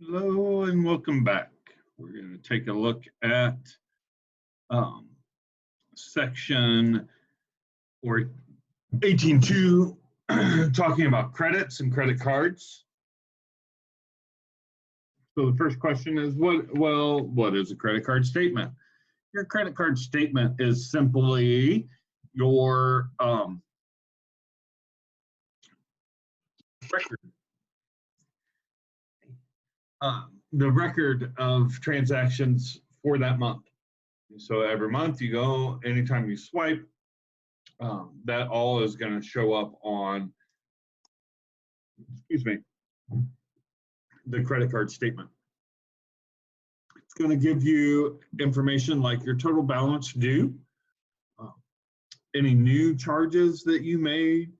Hello and welcome back. We're going to take a look at um, section or 18.2, talking about credits and credit cards. So the first question is, what is a credit card statement? Your credit card statement is simply your record, the record of transactions for that month. So every month you go, anytime you swipe, that all is going to show up on, the credit card statement. It's going to give you information like your total balance due, any new charges that you made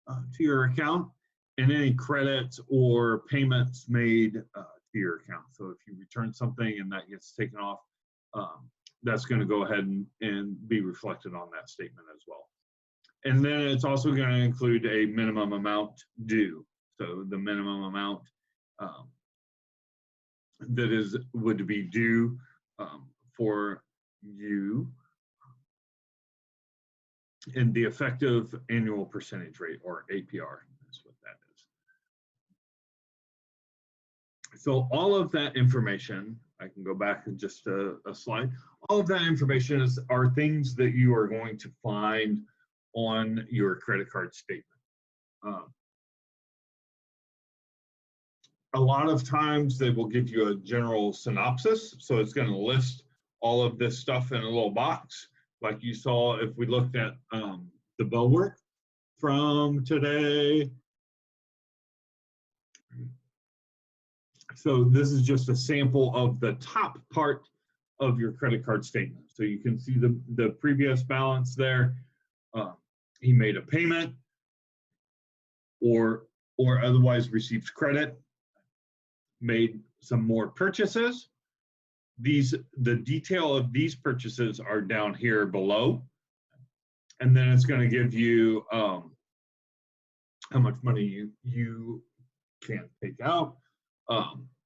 to your account, and any credits or payments made to your account. So if you return something and that gets taken off, that's going to go ahead and be reflected on that statement as well. And then it's also going to include a minimum amount due. So the minimum amount that would be due for you, and the effective annual percentage rate, or APR. That's what that is. So all of that information, I can go back in just a slide. All of that information are things that you are going to find on your credit card statement. A lot of times they will give you a general synopsis. So it's going to list all of this stuff in a little box. Like you saw if we looked at the bill work from today. So this is just a sample of the top part of your credit card statement. So you can see the previous balance there. He made a payment or otherwise received credit, made some more purchases. The detail of these purchases are down here below. And then it's going to give you how much money you can take out,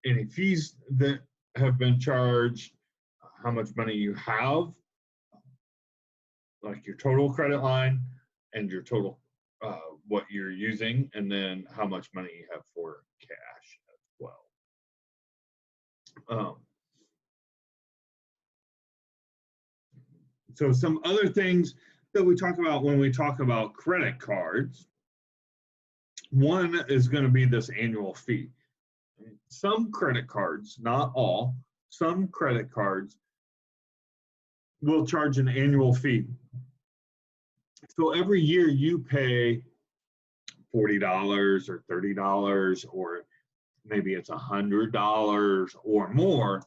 any fees that have been charged, how much money you have, like your total credit line and your total what you're using, and then how much money you have for cash as well. So some other things that we talk about when we talk about credit cards, one is going to be this annual fee. Some credit cards, not all, some credit cards will charge an annual fee. So every year you pay $40 or $30, or maybe it's $100 or more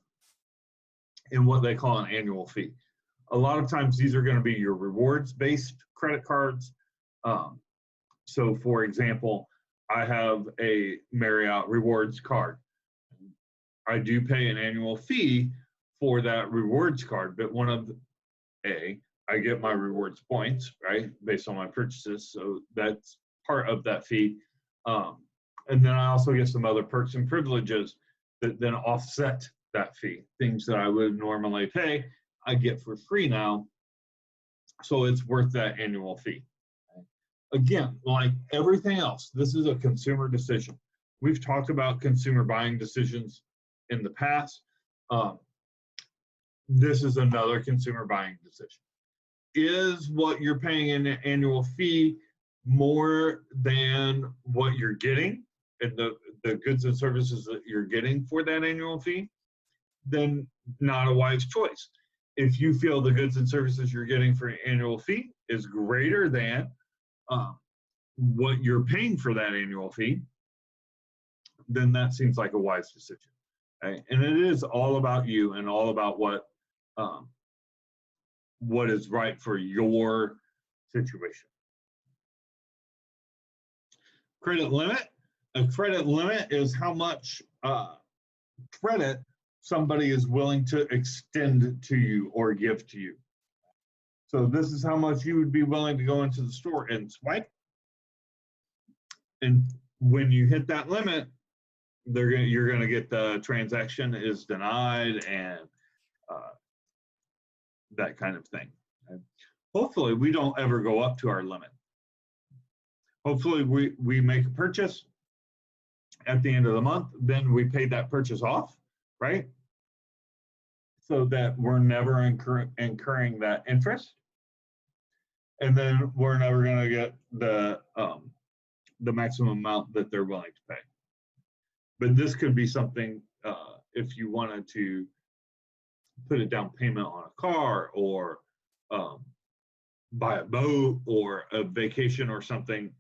in what they call an annual fee. A lot of times these are going to be your rewards-based credit cards. So for example, I have a Marriott rewards card. I do pay an annual fee for that rewards card, but I get my rewards points, right, based on my purchases. So that's part of that fee. And then I also get some other perks and privileges that then offset that fee. Things that I would normally pay, I get for free now. So it's worth that annual fee. Again, like everything else, this is a consumer decision. We've talked about consumer buying decisions in the past. This is another consumer buying decision. Is what you're paying in an annual fee more than what you're getting and the goods and services that you're getting for that annual fee? Then not a wise choice. If you feel the goods and services you're getting for an annual fee is greater than what you're paying for that annual fee, then that seems like a wise decision. Okay? And it is all about you and all about what is right for your situation. Credit limit. A credit limit is how much credit somebody is willing to extend to you or give to you. So this is how much you would be willing to go into the store and swipe. And when you hit that limit, you're gonna get the transaction is denied and that kind of thing. And hopefully we don't ever go up to our limit. Hopefully we make a purchase at the end of the month, then we pay that purchase off, right? So that we're never incurring that interest. And then we're never gonna get the maximum amount that they're willing to pay. But this could be something, if you wanted to put a down payment on a car or buy a boat or a vacation or something,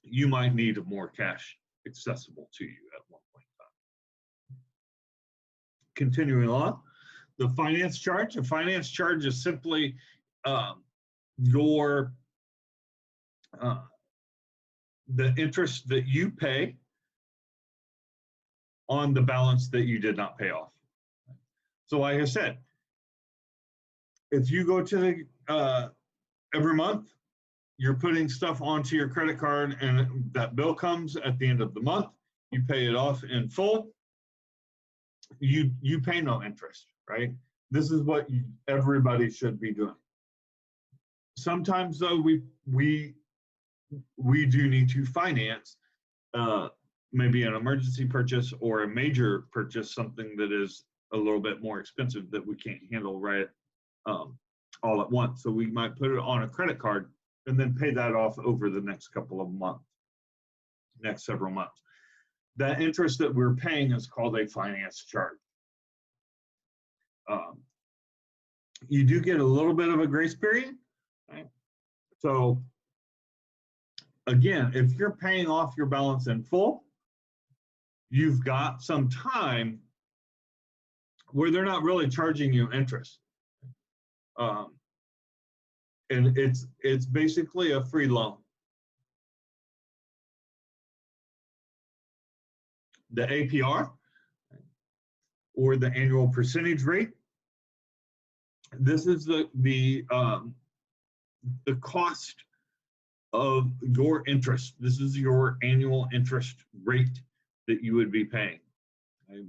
you might need more cash accessible to you at one point in time. Continuing on, the finance charge. A finance charge is simply the interest that you pay on the balance that you did not pay off. So like I said, if you go to the every month, you're putting stuff onto your credit card and that bill comes at the end of the month, you pay it off in full, you pay no interest, right? This is what everybody should be doing. Sometimes though, we do need to finance maybe an emergency purchase or a major purchase, something that is a little bit more expensive that we can't handle right all at once. So we might put it on a credit card and then pay that off over the next couple of months, next several months. That interest that we're paying is called a finance charge. You do get a little bit of a grace period, right? So again, if you're paying off your balance in full, you've got some time where they're not really charging you interest. And it's basically a free loan. The APR, or the annual percentage rate, this is the cost of your interest. This is your annual interest rate that you would be paying.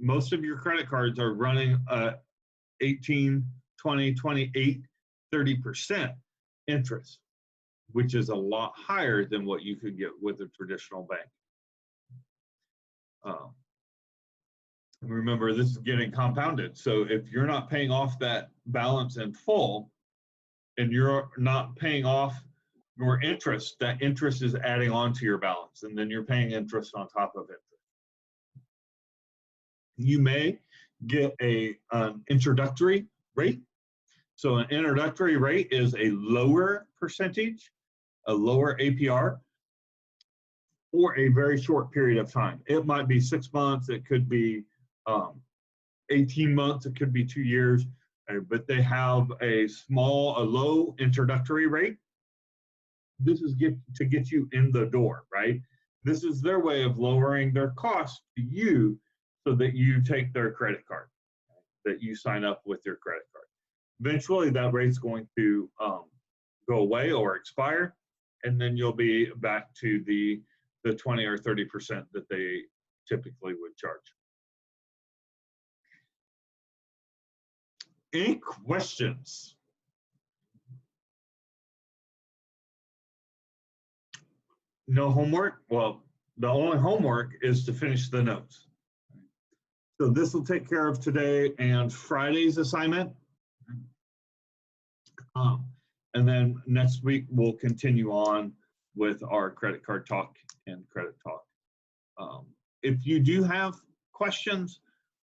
Most of your credit cards are running 18, 20, 28, 30% interest, which is a lot higher than what you could get with a traditional bank. Remember, this is getting compounded. So if you're not paying off that balance in full and you're not paying off your interest, that interest is adding on to your balance, and then you're paying interest on top of it. You may get an introductory rate. So an introductory rate is a lower percentage, a lower APR, for a very short period of time. It might be 6 months, it could be 18 months, it could be 2 years, but they have a low introductory rate. This is to get you in the door, right? This is their way of lowering their cost to you so that you take their credit card, that you sign up with your credit card. Eventually that rate's going to go away or expire, and then you'll be back to the 20 or 30% that they typically would charge. Any questions? No homework? Well, the only homework is to finish the notes. So this will take care of today and Friday's assignment. And then next week we'll continue on with our credit card talk and credit talk. If you do have questions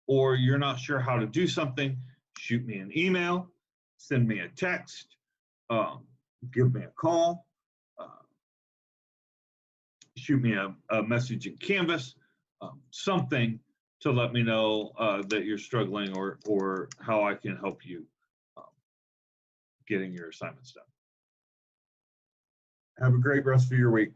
or you're not sure how to do something, shoot me an email, send me a text, give me a call, shoot me a message in Canvas, something to let me know that you're struggling or how I can help you getting your assignments done. Have a great rest of your week.